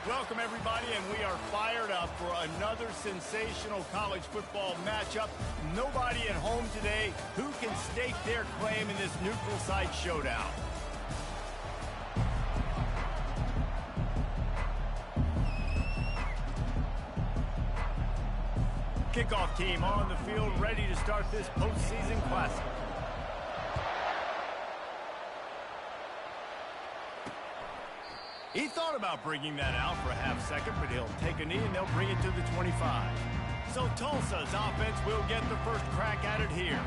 Welcome, everybody, and we are fired up for another sensational college football matchup. Nobody at home today who can stake their claim in this neutral site showdown. Kickoff team on the field, ready to start this postseason classic. He thought about bringing that out for a half second, but he'll take a knee and they'll bring it to the 25. So Tulsa's offense will get the first crack at it here.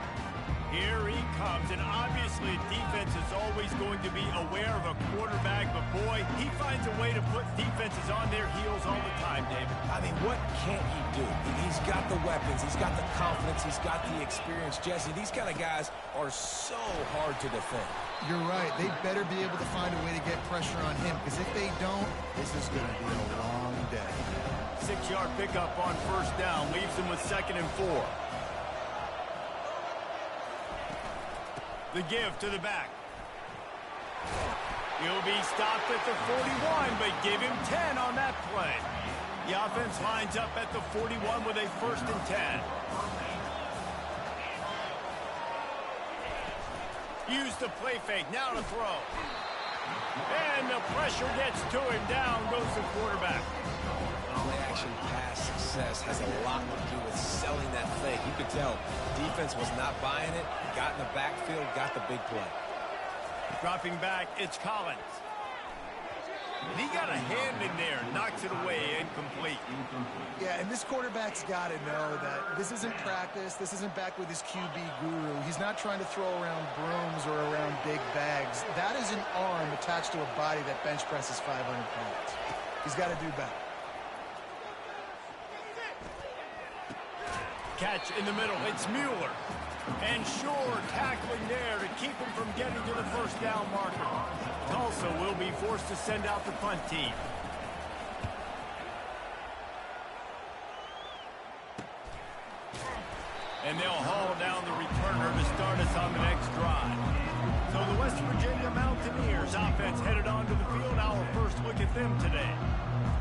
Here he comes, and obviously defense is always going to be aware of a quarterback, but boy, he finds a way to put defenses on their heels all the time, David. I mean, what can't he do? He's got the weapons, he's got the confidence, he's got the experience. Jesse, these kind of guys are so hard to defend. You're right. They better be able to find a way to get pressure on him, because if they don't, this is going to be a long day. 6-yard pickup on first down, leaves him with 2nd and 4. The give to the back. He'll be stopped at the 41, but give him 10 on that play. The offense lines up at the 41 with a 1st and 10. Use the play fake, now to throw. And the pressure gets to him, down goes the quarterback. Play-action pass success has a lot to do with selling that fake. You could tell defense was not buying it, got in the backfield, got the big play. Dropping back, it's Collins. He got a hand in there, knocks it away, incomplete. Yeah, and this quarterback's got to know that this isn't practice, this isn't back with his QB guru. He's not trying to throw around brooms or around big bags. That is an arm attached to a body that bench presses 500 pounds. He's got to do better. Catch in the middle, it's Mueller. And Shore tackling there to keep him from getting to the first down marker. Tulsa will be forced to send out the punt team. And they'll haul down the returner to start us on the next drive. So the West Virginia Mountaineers offense headed onto the field. Our first look at them today.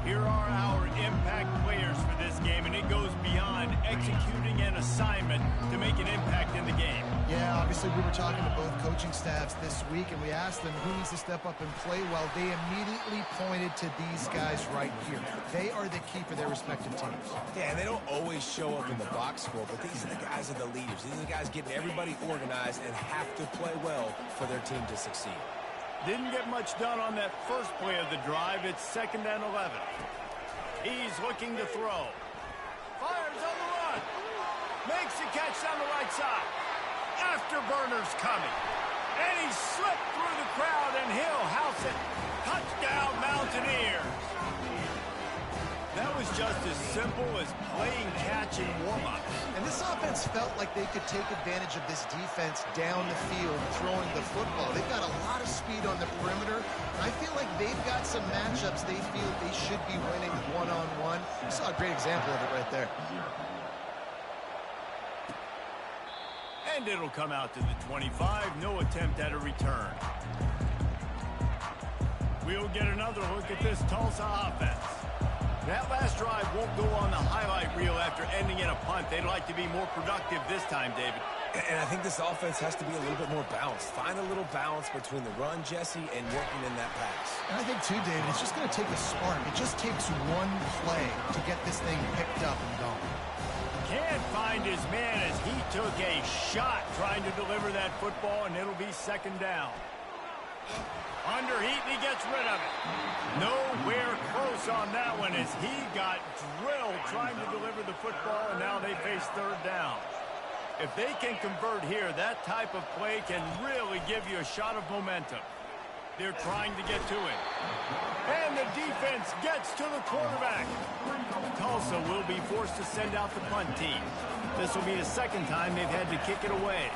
Here are our impact players for this game, and it goes beyond executing an assignment to make an impact in the game. Yeah, obviously we were talking to both coaching staffs this week, and we asked them who needs to step up and play well. They immediately pointed to these guys right here. They are the key for their respective teams. Yeah, and they don't always show up in the box score, but these are the guys that are the leaders. These are the guys getting everybody organized and have to play well for their team to succeed. Didn't get much done on that first play of the drive. It's 2nd and 11. He's looking to throw. Fires on the run. Makes the catch down the right side. Afterburner's coming. And he slipped through the crowd, and he'll house it. Touchdown, Mountaineers. That was just as simple as playing catch and warm-ups. And this offense felt like they could take advantage of this defense down the field throwing the football. They've got a lot of speed on the perimeter. I feel like they've got some matchups they feel they should be winning one-on-one. You saw a great example of it right there. And it'll come out to the 25. No attempt at a return. We'll get another look at this Tulsa offense. That last drive won't go on the highlight reel after ending in a punt. They'd like to be more productive this time, David. And I think this offense has to be a little bit more balanced. Find a little balance between the run, Jesse, and working in that pass. And I think, too, David, it's just going to take a spark. It just takes one play to get this thing picked up and going. Can't find his man as he took a shot trying to deliver that football, and it'll be 2nd down. Under heat, and he gets rid of it. Nowhere close on that one as he got drilled trying to deliver the football, and now they face 3rd down. If they can convert here, that type of play can really give you a shot of momentum. They're trying to get to it. And the defense gets to the quarterback. Tulsa will be forced to send out the punt team. This will be the 2nd time they've had to kick it away.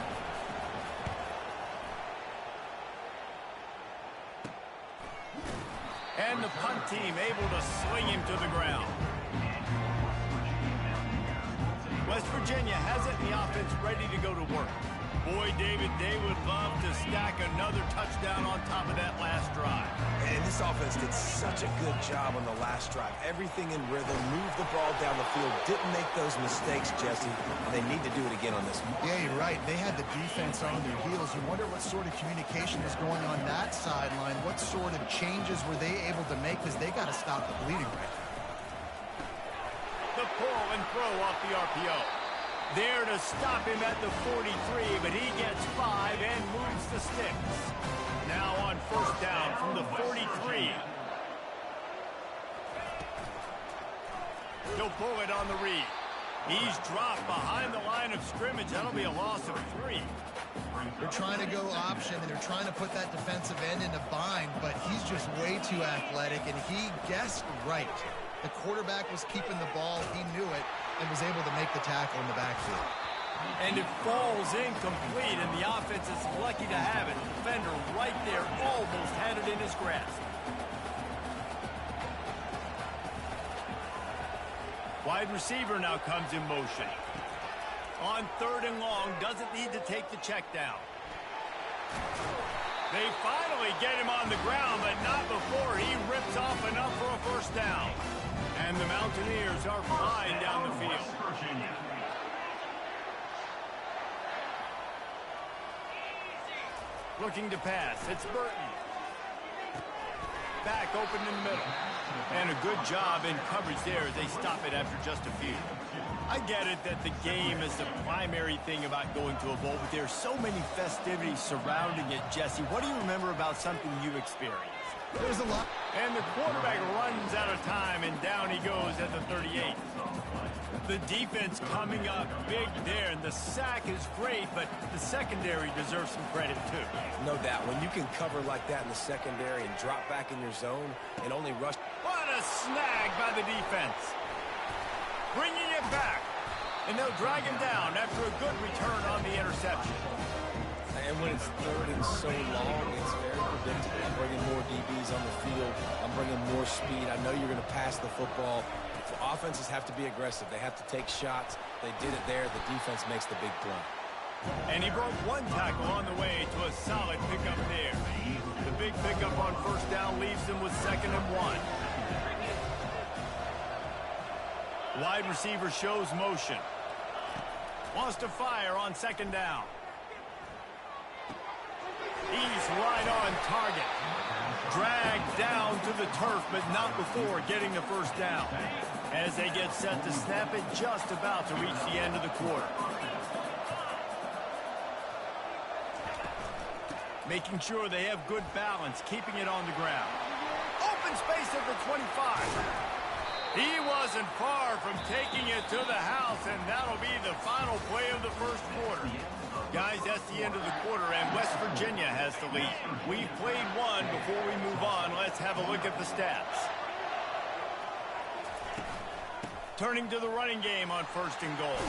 And the punt team able to sling him to the ground. West Virginia has it, and the offense ready to go to work. Boy, David, they would love to stack another touchdown on top of that last drive. And this This offense did such a good job on the last drive. Everything in rhythm, moved the ball down the field, didn't make those mistakes, Jesse, and they need to do it again on this one. Yeah, you're right. They had the defense on their heels. You wonder what sort of communication is going on that sideline. What sort of changes were they able to make, because they got to stop the bleeding right now. The pull and throw off the RPO. There to stop him at the 43, but he gets 5 and moves the sticks. Now on first down from the 43. He'll pull it on the read. He's dropped behind the line of scrimmage. That'll be a loss of 3. They're trying to go option, and they're trying to put that defensive end in a bind, but he's just way too athletic, and he guessed right. The quarterback was keeping the ball. He knew it and was able to make the tackle in the backfield. And it falls incomplete, and the offense is lucky to have it. The defender right there almost had it in his grasp. Wide receiver now comes in motion. On 3rd and long, doesn't need to take the check down. They finally get him on the ground, but not before he rips off enough for a first down. And the Mountaineers are flying down the field. Looking to pass. It's Burton. Back open in the middle. And a good job in coverage there as they stop it after just a few. I get it that the game is the primary thing about going to a bowl, but there's so many festivities surrounding it, Jesse. What do you remember about something you experienced? There's a lot. And the quarterback runs out of time, and down he goes at the 38. The defense coming up big there, and the sack is great, but the secondary deserves some credit, too. No doubt. When you can cover like that in the secondary and drop back in your zone and only rush. What a snag by the defense. Bringing it back. And they'll drag him down after a good return on the interception. And when it's 3rd and so long, it's very predictable. I'm bringing more DBs on the field. I'm bringing more speed. I know you're going to pass the football. Offenses have to be aggressive. They have to take shots. They did it there. The defense makes the big play. And he broke one tackle on the way to a solid pickup there. The big pickup on first down leaves them with 2nd and 1. Wide receiver shows motion. Wants to fire on 2nd down. He's right on target. Dragged down to the turf, but not before getting the first down. As they get set to snap it, just about to reach the end of the quarter. Making sure they have good balance, keeping it on the ground. Open space at the 25. He wasn't far from taking it to the house, and that'll be the final play of the first quarter. Guys, that's the end of the quarter, and West Virginia has the lead. We've played one. Before we move on, let's have a look at the stats. Turning to the running game on 1st and goal.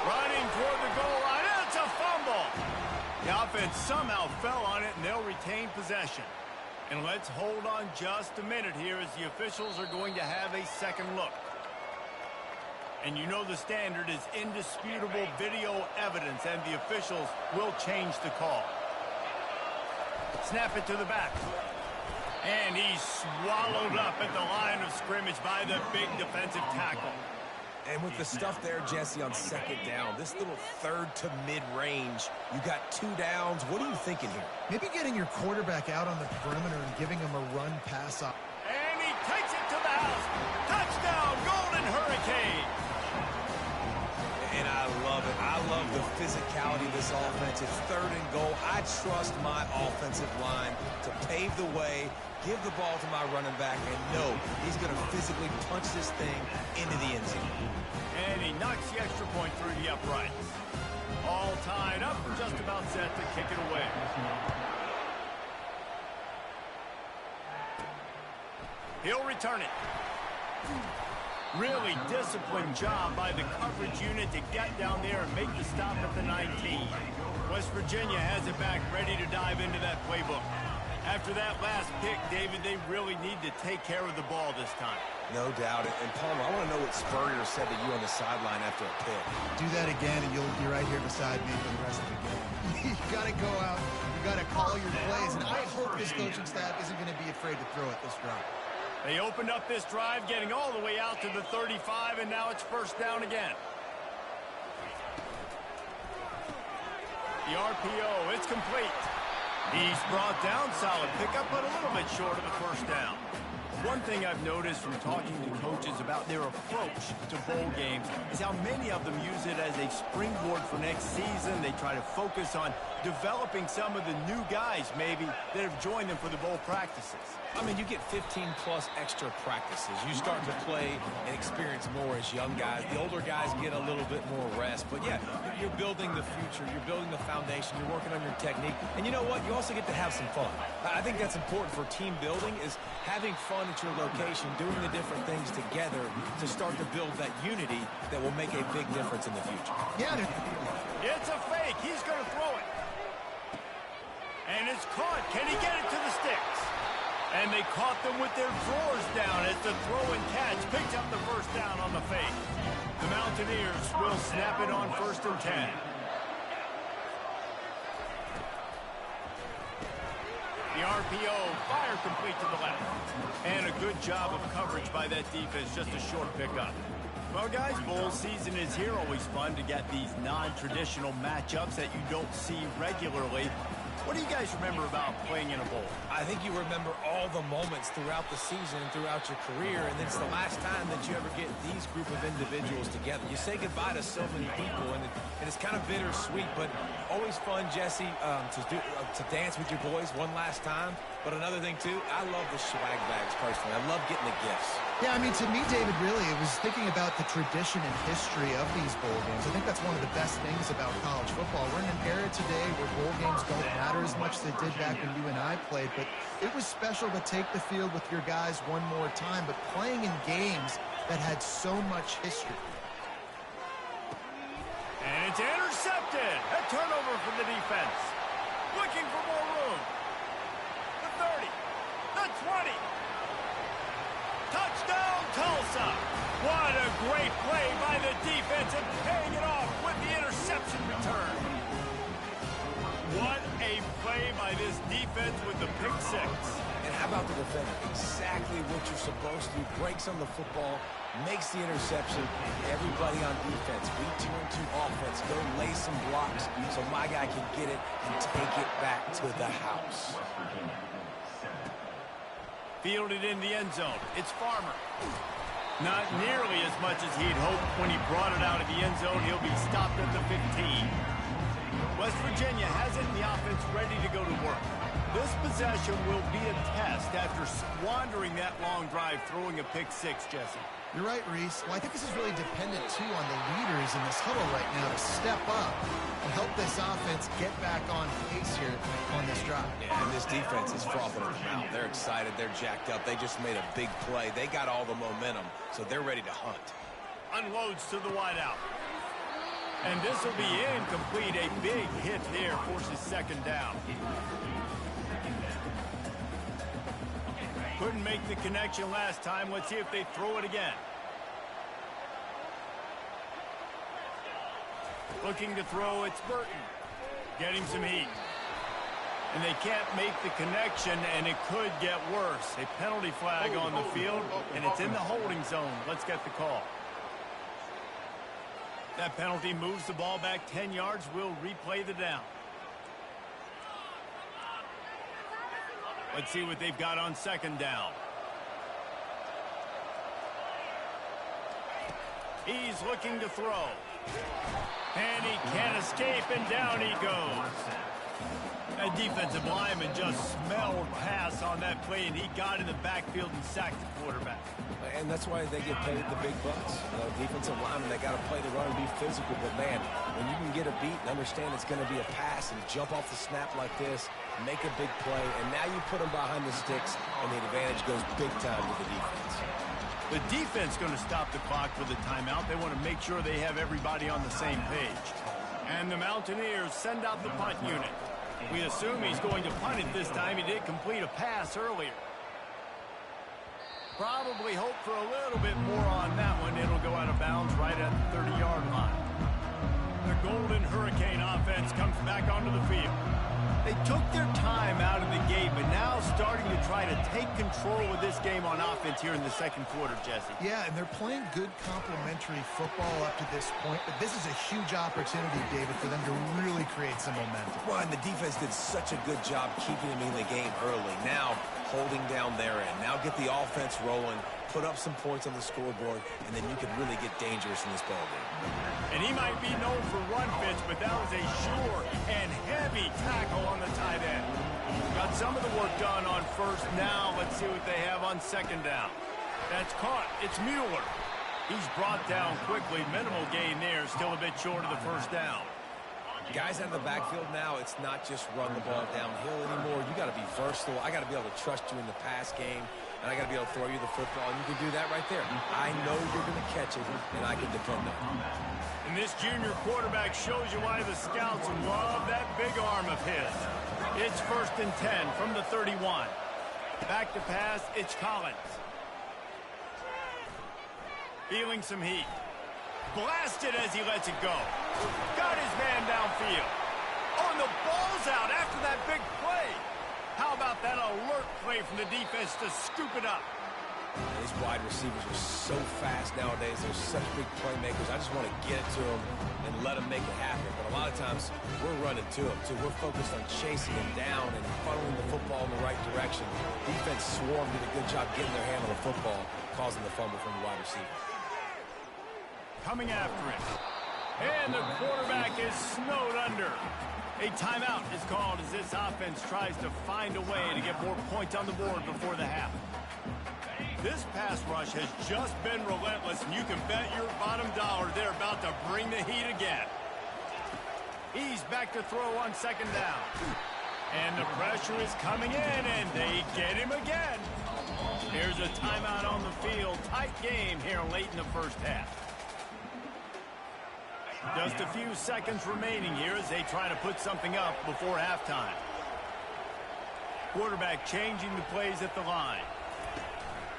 Running toward the goal line. It's a fumble. The offense somehow fell on it, and they'll retain possession. And let's hold on just a minute here as the officials are going to have a second look. And you know the standard is indisputable video evidence, and the officials will change the call. Snap it to the back. And he's swallowed up at the line of scrimmage by the big defensive tackle. And with the stuff there, Jesse, on 2nd down, this little 3rd to mid-range, you got 2 downs. What are you thinking here? Maybe getting your quarterback out on the perimeter and giving him a run pass up. And he takes it to the house. Touchdown, Golden Hurricane. And I love it. I love the physicality of this offense. It's 3rd and goal. I trust my offensive line to pave the way, give the ball to my running back, and know he's going to physically punch this thing into the end zone. And he knocks the extra point through the uprights. All tied up, just about set to kick it away. He'll return it. Really disciplined job by the coverage unit to get down there and make the stop at the 19. West Virginia has it back, ready to dive into that playbook. After that last pick, David, they really need to take care of the ball this time. No doubt. And Palmer, I want to know what Spurrier said to you on the sideline after a pick. Do that again, and you'll be right here beside me for the rest of the game. You got to go out. You got to call your plays, and I hope this coaching staff isn't going to be afraid to throw it this drive. They opened up this drive, getting all the way out to the 35, and now it's first down again. The RPO, it's complete. He's brought down, solid pickup, but a little bit short of the first down. One thing I've noticed from talking to coaches about their approach to bowl games is how many of them use it as a springboard for next season. They try to focus on developing some of the new guys, maybe, that have joined them for the bowl practices. I mean, you get 15-plus extra practices. You start to play and experience more as young guys. The older guys get a little bit more rest. But, yeah, you're building the future. You're building the foundation. You're working on your technique. And you know what? You also get to have some fun. I think that's important for team building, is having fun at your location, doing the different things together to start to build that unity that will make a big difference in the future. Yeah, it's a fake. He's going to throw it. And it's caught. Can he get it to the sticks? And they caught them with their drawers down as the throw and catch picked up the first down on the fake. The Mountaineers will snap it on 1st and 10. The RPO, fire complete to the left. And a good job of coverage by that defense, just a short pickup. Well, guys, bowl season is here. Always fun to get these non-traditional matchups that you don't see regularly. What do you guys remember about playing in a bowl? I think you remember all the moments throughout the season and throughout your career, and it's the last time that you ever get these group of individuals together. You say goodbye to so many people, and it's kind of bittersweet, but always fun, Jesse, to dance with your boys one last time. But another thing, too, I love the swag bags, personally. I love getting the gifts. Yeah, I mean, to me, David, really, it was thinking about the tradition and history of these bowl games. I think that's one of the best things about college football. We're in an era today where bowl games don't matter as much as they did back when you and I played, but it was special to take the field with your guys one more time, but playing in games that had so much history. And it's intercepted. A turnover for the defense. Looking for more room. The 30. The 20. Touchdown, Tulsa. What a great play by the defense and paying it off with the interception return. What a play by this defense with the pick six. And how about the defender? Exactly what you're supposed to do. Breaks on the football, makes the interception. Everybody on defense, we turn to offense. Go lay some blocks so my guy can get it and take it back to the house. Fielded in the end zone. It's Farmer. Not nearly as much as he'd hoped when he brought it out of the end zone. He'll be stopped at the 15. West Virginia has it in the offense ready to go to work. This possession will be a test after squandering that long drive throwing a pick six, Jesse. You're right, Reese. Well, I think this is really dependent, too, on the leaders in this huddle right now to step up and help this offense get back on pace here on this drive. Yeah, and this defense is frothing at the mouth. They're excited. They're jacked up. They just made a big play. They got all the momentum, so they're ready to hunt. Unloads to the wideout. And this will be incomplete. A big hit there forces second down. Couldn't make the connection last time. Let's see if they throw it again. Looking to throw, it's Burton. Getting some heat. And they can't make the connection, and it could get worse. A penalty flag on the field, and it's in the holding zone. Let's get the call. That penalty moves the ball back 10 yards. We'll replay the down. Let's see what they've got on second down. He's looking to throw. And he can't escape, and down he goes. That defensive lineman just smelled pass on that play, and he got in the backfield and sacked the quarterback. And that's why they get paid the big bucks. Defensive linemen, they got to play the run and be physical. But, man, when you can get a beat and understand it's going to be a pass and jump off the snap like this, make a big play, and now you put them behind the sticks, and the advantage goes big time to the defense. The defense going to stop the clock for the timeout. They want to make sure they have everybody on the same page. And the Mountaineers send out the punt unit. We assume he's going to punt it this time. He did complete a pass earlier. Probably hope for a little bit more on that one. It'll go out of bounds right at the 30-yard line. The Golden Hurricane offense comes back onto the field. They took their time out of the gate, but now try to take control of this game on offense here in the second quarter, Jesse. Yeah, and they're playing good complementary football up to this point, but this is a huge opportunity, David, for them to really create some momentum. Well, and the defense did such a good job keeping them in the game early. Now, holding down their end. Now get the offense rolling, put up some points on the scoreboard, and then you can really get dangerous in this ballgame. And he might be known for run fits, but that was a sure and heavy tackle on the tight end. Got some of the work done on first. Now let's see what they have on second down. That's caught. It's Mueller. He's brought down quickly. Minimal gain there. Still a bit short of the first down. Guys out of the backfield now, it's not just run the ball downhill anymore. You got to be versatile. I got to be able to trust you in the pass game, and I got to be able to throw you the football, and you can do that right there. I know you're going to catch it, and I can depend on it. And this junior quarterback shows you why the scouts love that big arm of his. It's 1st and 10 from the 31. Back to pass, it's Collins. Feeling some heat. Blasted as he lets it go. Got his man downfield. Oh, and the ball's out after that big play. How about that alert play from the defense to scoop it up? These wide receivers are so fast nowadays. They're such big playmakers. I just want to get it to them and let them make it happen. But a lot of times, we're running to them, too. We're focused on chasing them down and funneling the football in the right direction. Defense swarmed, did a good job getting their hand on the football, causing the fumble from the wide receiver. Coming after it. And the quarterback is snowed under. A timeout is called as this offense tries to find a way to get more points on the board before the half. This pass rush has just been relentless, and you can bet your bottom dollar they're about to bring the heat again. He's back to throw on second down. And the pressure is coming in, and they get him again. Here's a timeout on the field. Tight game here late in the first half. Just a few seconds remaining here as they try to put something up before halftime. Quarterback changing the plays at the line.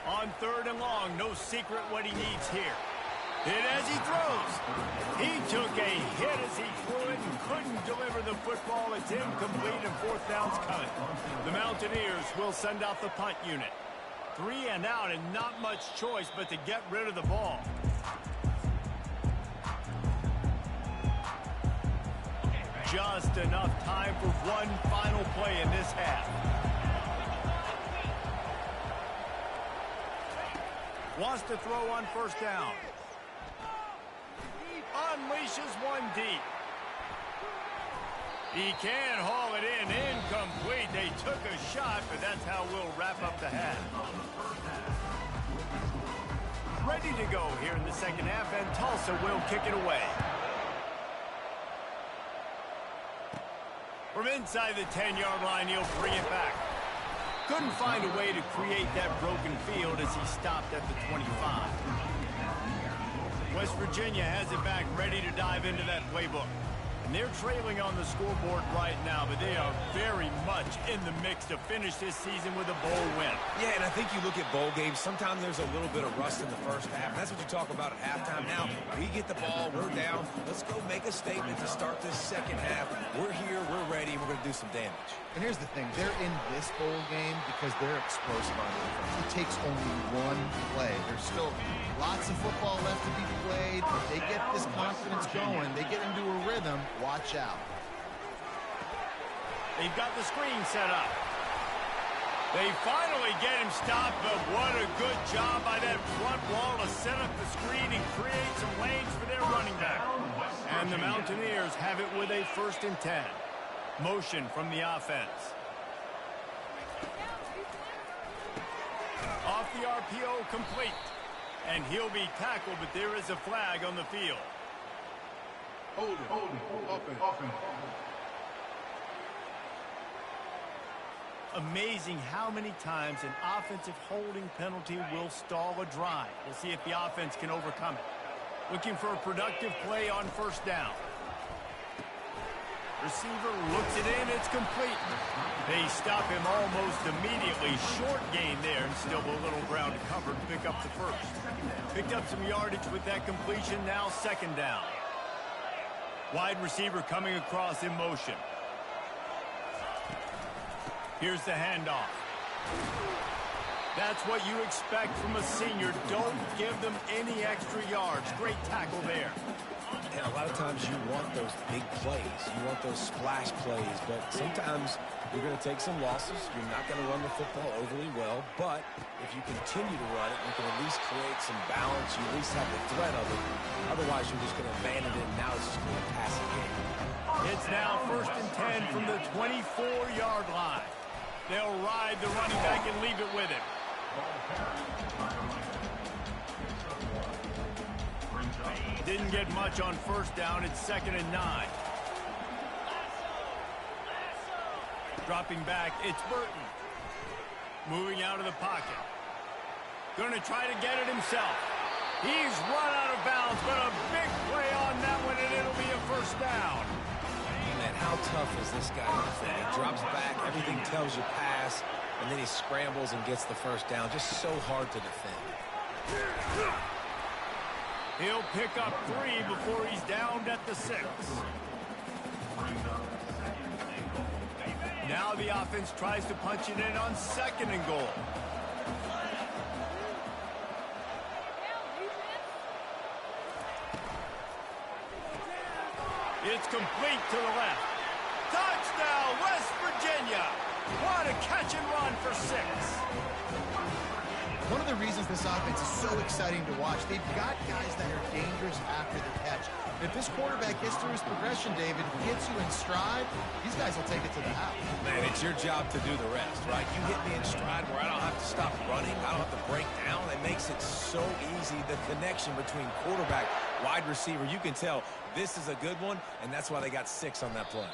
On 3rd and long, no secret what he needs here. Hit as he throws. He took a hit as he threw it and couldn't deliver the football. It's incomplete and 4th down's coming. The Mountaineers will send out the punt unit. 3 and out and not much choice but to get rid of the ball. Just enough time for one final play in this half. Wants to throw on 1st down. Unleashes one deep. He can haul it in. Incomplete. They took a shot, but that's how we'll wrap up the half. Ready to go here in the second half, and Tulsa will kick it away. From inside the 10-yard line, he'll bring it back. Couldn't find a way to create that broken field as he stopped at the 25. West Virginia has it back, ready to dive into that playbook. And they're trailing on the scoreboard right now, but they are very much in the mix to finish this season with a bowl win. Yeah, and I think you look at bowl games, sometimes there's a little bit of rust in the first half. That's what you talk about at halftime. Now, we get the ball, we're down. Let's go make a statement to start this second half. We're here, we're ready, we're going to do some damage. And here's the thing. They're in this bowl game because they're explosive on defense. It takes only one play. There's still lots of football left to be played. If they get this confidence going, they get into a rhythm, watch out. They've got the screen set up. They finally get him stopped, but what a good job by that front wall to set up the screen and create some lanes for their running back. And the Mountaineers have it with a 1st and 10. Motion from the offense. Off the RPO, complete. And he'll be tackled, but there is a flag on the field. Hold it. Offense. Amazing how many times an offensive holding penalty will stall a drive. We'll see if the offense can overcome it. Looking for a productive play on 1st down. Receiver looks it in. It's complete. They stop him almost immediately. Short gain there, and still a little ground to cover to pick up the 1st. Picked up some yardage with that completion. Now 2nd down. Wide receiver coming across in motion. Here's the handoff. That's what you expect from a senior. Don't give them any extra yards. Great tackle there. And a lot of times you want those big plays. You want those splash plays. But sometimes you're going to take some losses. You're not going to run the football overly well. But if you continue to run it, you can at least create some balance. You at least have the threat of it. Otherwise, you're just going to abandon it, and now it's just going to pass the game. It's now 1st and 10 from the 24-yard line. They'll ride the running back and leave it with him. Didn't get much on 1st down. It's 2nd and 9. Dropping back, it's Burton. Moving out of the pocket. Going to try to get it himself. He's run out of bounds, but a big play on that one, and it'll be a 1st down. Man, how tough is this guy to defend? He drops back, everything tells you pass, and then he scrambles and gets the 1st down. Just so hard to defend. He'll pick up 3 before he's downed at the 6. Now the offense tries to punch it in on 2nd and goal. It's complete to the left. Touchdown, West Virginia. What a catch and run for 6. One of the reasons this offense is so exciting to watch, they've got guys that are dangerous after the catch. If this quarterback gets through his progression, David, gets you in stride, these guys will take it to the house. Man, it's your job to do the rest, right? You hit me in stride where I don't have to stop running. I don't have to break down. It makes it so easy. The connection between quarterback, wide receiver, you can tell this is a good one, and that's why they got 6 on that play.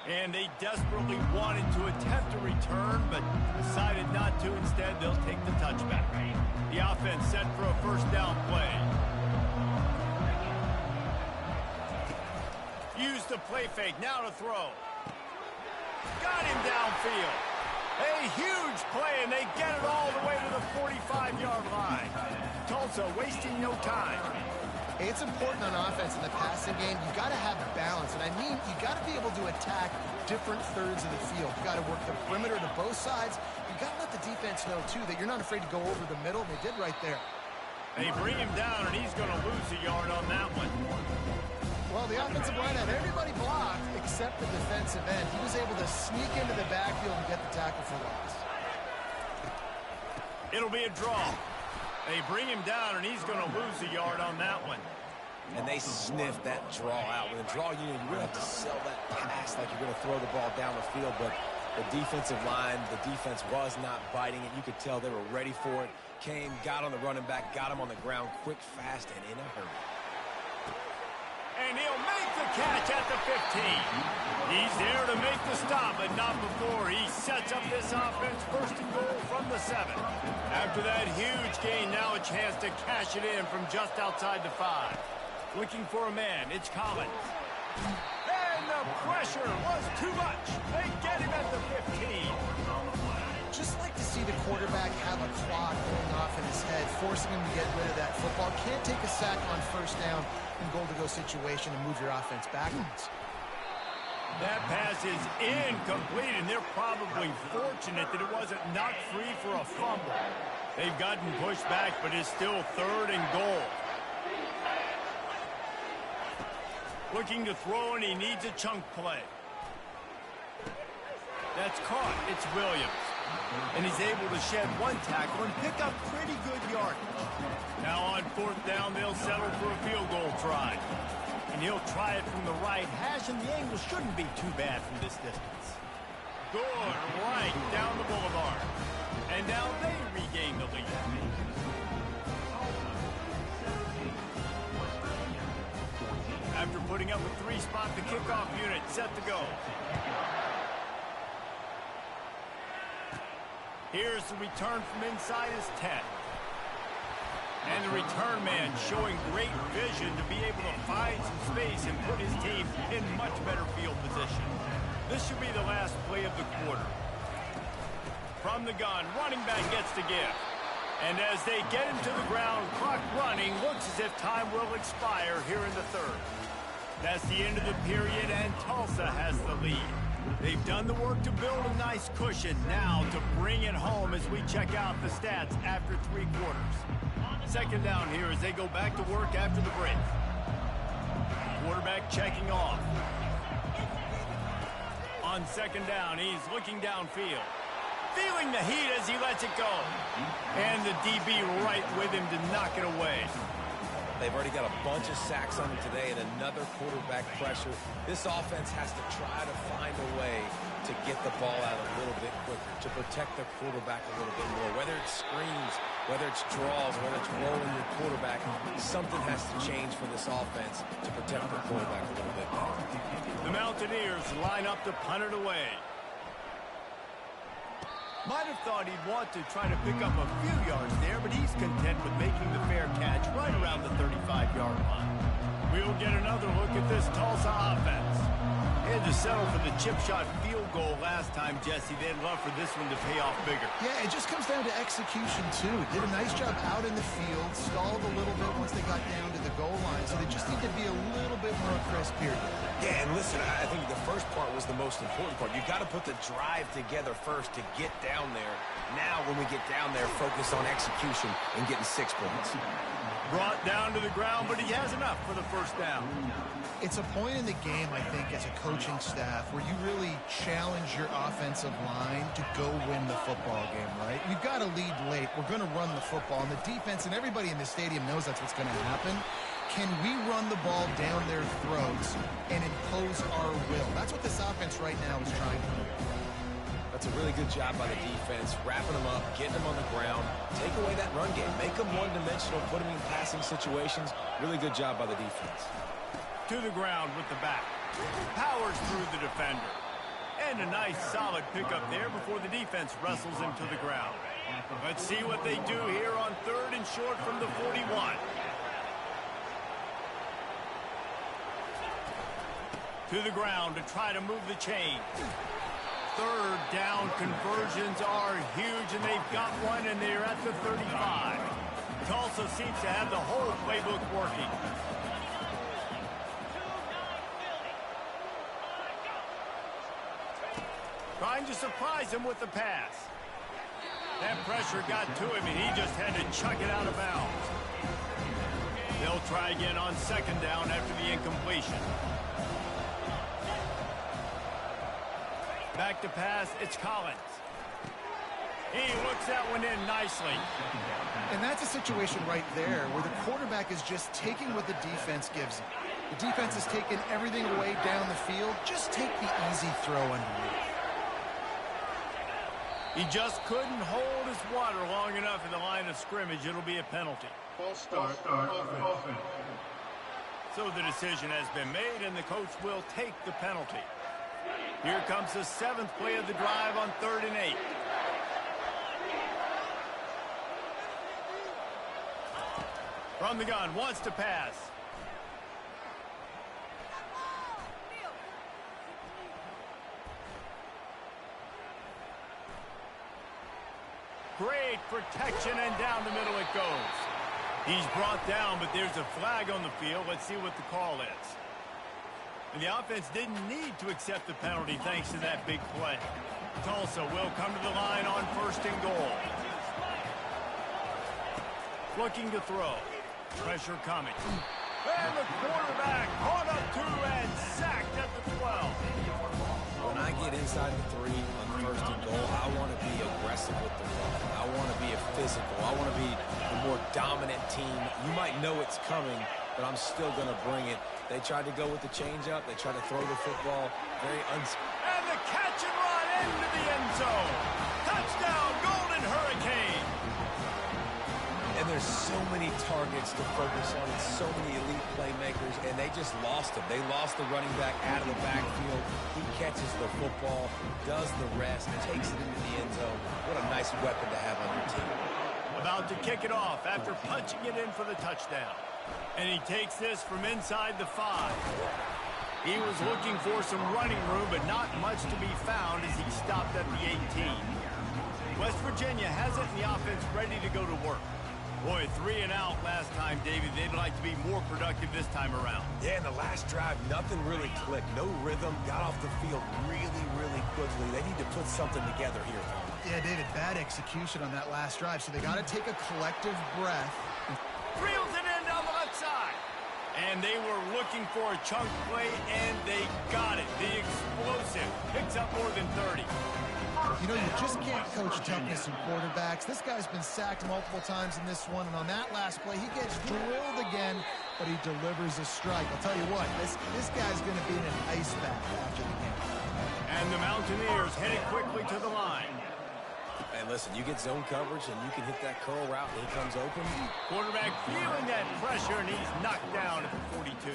And they desperately wanted to attempt a return, but decided not to. Instead, they'll take the touchback. The offense set for a 1st down play. Use the play fake, now to throw. Got him downfield. A huge play, and they get it all the way to the 45-yard line. Tulsa wasting no time. It's important on offense in the passing game. You got to have balance, and I mean you got to be able to attack different thirds of the field. You got to work the perimeter to both sides. You got to let the defense know too that you're not afraid to go over the middle. They did right there. They bring him down, and he's going to lose a yard on that one. Well, the offensive line had everybody blocked except the defensive end. He was able to sneak into the backfield and get the tackle for loss. It'll be a draw. They bring him down, and he's going to lose a yard on that one. And they sniff that draw out. With a draw unit, you really have to sell that pass like you're going to throw the ball down the field. But the defensive line, the defense was not biting it. You could tell they were ready for it. Came, got on the running back, got him on the ground quick, fast, and in a hurry. And he'll make the catch at the 15. He's there to make the stop, but not before. He sets up this offense 1st and goal from the 7. After that huge gain, now a chance to cash it in from just outside the 5. Looking for a man, it's Collins. And the pressure was too much. They get him at the 15. Just like to see the quarterback have a clock going off in his head, forcing him to get rid of that football. Can't take a sack on 1st down in goal-to-go situation and move your offense backwards. That pass is incomplete, and they're probably fortunate that it wasn't knocked free for a fumble. They've gotten pushed back, but it's still 3rd and goal. Looking to throw, and he needs a chunk play. That's caught. It's Williams. And he's able to shed 1 tackle and pick up pretty good yardage. Now on 4th down, they'll settle for a field goal try. And he'll try it from the right hash, and the angle shouldn't be too bad from this distance. Good right down the boulevard. And now they regain the lead. After putting up a 3-spot, the kickoff unit set to go. Here's the return from inside his 10. And the return man showing great vision to be able to find some space and put his team in much better field position. This should be the last play of the quarter. From the gun, running back gets to give. And as they get him to the ground, clock running, looks as if time will expire here in the 3rd. That's the end of the period, and Tulsa has the lead. They've done the work to build a nice cushion. Now to bring it home as we check out the stats after 3 quarters. Second down here as they go back to work after the break. Quarterback checking off. On second down, he's looking downfield. Feeling the heat as he lets it go. And the DB right with him to knock it away. They've already got a bunch of sacks on them today and another quarterback pressure. This offense has to try to find a way to get the ball out a little bit quicker, to protect their quarterback a little bit more. Whether it's screens, whether it's draws, whether it's rolling your quarterback, something has to change for this offense to protect their quarterback a little bit better. The Mountaineers line up to punt it away. Might have thought he'd want to try to pick up a few yards there, but he's content with making the fair catch right around the 35-yard line. We'll get another look at this Tulsa offense. They had to settle for the chip shot field goal last time, Jesse. They'd love for this one to pay off bigger. Yeah, it just comes down to execution, too. Did a nice job out in the field, stalled a little bit once they got down to the goal line, so they just need to be a little bit more crisp here. Yeah, and listen, I think the first part was the most important part. You got to put the drive together first to get down there. Now, when we get down there, focus on execution and getting 6 points. Brought down to the ground, but he has enough for the first down. It's a point in the game, I think, as a coaching staff where you really challenge your offensive line to go win the football game, right? We've got to lead late. We're going to run the football. And the defense and everybody in the stadium knows that's what's going to happen. Can we run the ball down their throats and impose our will? That's what this offense right now is trying to do. That's a really good job by the defense, wrapping them up, getting them on the ground, take away that run game, make them one-dimensional, put them in passing situations. Really good job by the defense. To the ground with the back. Powers through the defender. And a nice solid pickup there before the defense wrestles him to the ground. Let's see what they do here on 3rd and short from the 41. To the ground to try to move the chains. 3rd down conversions are huge, and they've got one, and they're at the 35. Tulsa seems to have the whole playbook working. Trying to surprise him with the pass. That pressure got to him, and he just had to chuck it out of bounds. They'll try again on 2nd down after the incompletion. Back to pass, it's Collins. He looks that one in nicely. And that's a situation right there where the quarterback is just taking what the defense gives him. The defense is taking everything away down the field. Just take the easy throw underneath. He just couldn't hold his water long enough in the line of scrimmage. It'll be a penalty. False start. Offense. So the decision has been made, and the coach will take the penalty. Here comes the 7th play of the drive on 3rd and 8. From the gun, wants to pass. Great protection, and down the middle it goes. He's brought down, but there's a flag on the field. Let's see what the call is. And the offense didn't need to accept the penalty thanks to that big play. Tulsa will come to the line on 1st and goal. Looking to throw. Pressure coming. And the quarterback caught up to and sacked at the 12. When I get inside the 3 on 1st and goal, I want to be aggressive with the run. I want to be physical. I want to be a more dominant team. You might know it's coming, but I'm still going to bring it. They tried to go with the changeup. They tried to throw the football. And the catch and run into the end zone. Touchdown, Golden Hurricane. And there's so many targets to focus on and so many elite playmakers, and they just lost him. They lost the running back out of the backfield. He catches the football, does the rest, takes it into the end zone. What a nice weapon to have on your team. About to kick it off after punching it in for the touchdown. And he takes this from inside the 5. He was looking for some running room, but not much to be found as he stopped at the 18. West Virginia has it, and the offense ready to go to work. Boy, 3 and out last time, David. They'd like to be more productive this time around. Yeah, in the last drive, nothing really clicked. No rhythm. Got off the field really, really quickly. They need to put something together here. Yeah, David, bad execution on that last drive, so they got to take a collective breath. Reels it in down the left side. And they were looking for a chunk play, and they got it. The explosive picks up more than 30. You know, you just can't coach toughness in quarterbacks. This guy's been sacked multiple times in this one, and on that last play, he gets drilled again, but he delivers a strike. I'll tell you what, this guy's going to be in an ice bath after the game. And the Mountaineers headed quickly to the line. And listen, you get zone coverage, and you can hit that curl route, and he comes open. Quarterback feeling that pressure, and he's knocked down at the 42.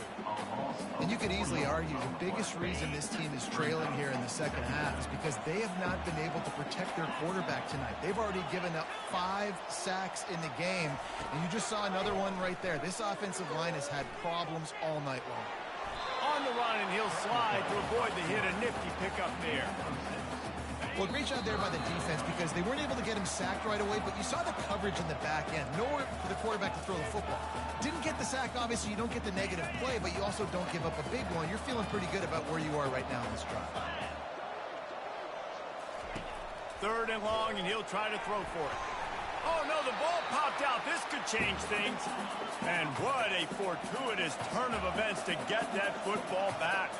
And you could easily argue the biggest reason this team is trailing here in the second half is because they have not been able to protect their quarterback tonight. They've already given up 5 sacks in the game, and you just saw another one right there. This offensive line has had problems all night long. On the run, and he'll slide to avoid the hit. A nifty pickup there. Well, great job there by the defense because they weren't able to get him sacked right away, but you saw the coverage in the back end. Nowhere for the quarterback to throw the football. Didn't get the sack, obviously. You don't get the negative play, but you also don't give up a big one. You're feeling pretty good about where you are right now in this drive. 3rd and long, and he'll try to throw for it. Oh, no, the ball popped out. This could change things. And what a fortuitous turn of events to get that football back.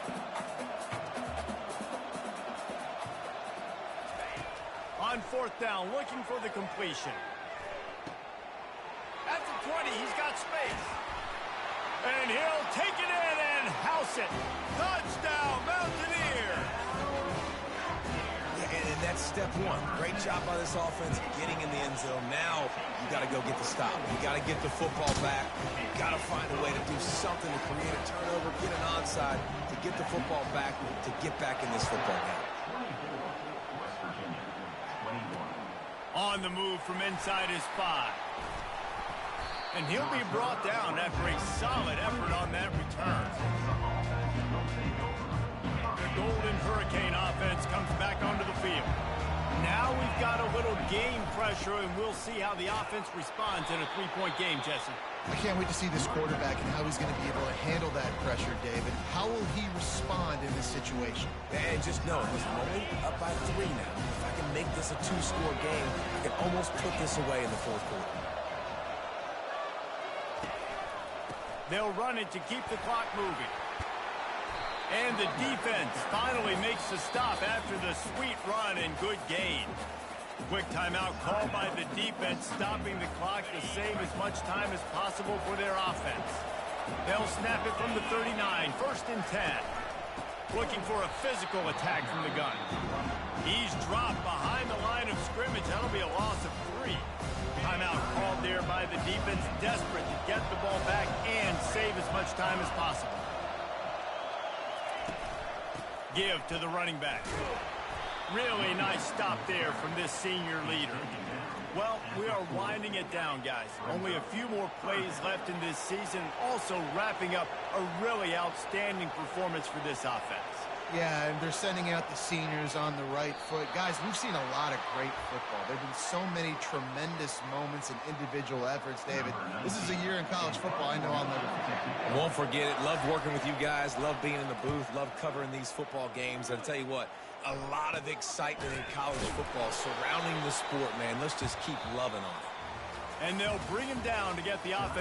On 4th down, looking for the completion. At the 20, he's got space. And he'll take it in and house it. Touchdown, Mountaineers! Yeah, and that's step one. Great job by this offense getting in the end zone. Now you got to go get the stop. You got to get the football back. You got to find a way to do something to create a turnover, get an onside, to get the football back, to get back in this football game. On the move from inside his 5. And he'll be brought down after a solid effort on that return. The Golden Hurricane offense comes back onto the field. Now we've got a little game pressure, and we'll see how the offense responds in a 3-point game, Jesse. I can't wait to see this quarterback and how he's going to be able to handle that pressure, David. How will he respond in this situation? And just know, listen, I'm only up by 3 now. If I can make this a 2-score game, I can almost put this away in the 4th quarter. They'll run it to keep the clock moving. And the defense finally makes the stop after the sweet run and good gain. Quick timeout called by the defense, stopping the clock to save as much time as possible for their offense. They'll snap it from the 39, 1st and 10. Looking for a physical attack from the gun. He's dropped behind the line of scrimmage. That'll be a loss of 3. Timeout called there by the defense, desperate to get the ball back and save as much time as possible. Give to the running back. Really nice stop there from this senior leader. Well, we are winding it down, guys. Only a few more plays left in this season. Also wrapping up a really outstanding performance for this offense. Yeah, and they're sending out the seniors on the right foot. Guys, we've seen a lot of great football. There have been so many tremendous moments and individual efforts, David. This is a year in college football I know I'll never forget. I won't forget it. Love working with you guys. Love being in the booth. Love covering these football games. And I'll tell you what, a lot of excitement in college football surrounding the sport, man. Let's just keep loving on it. And they'll bring him down to get the offense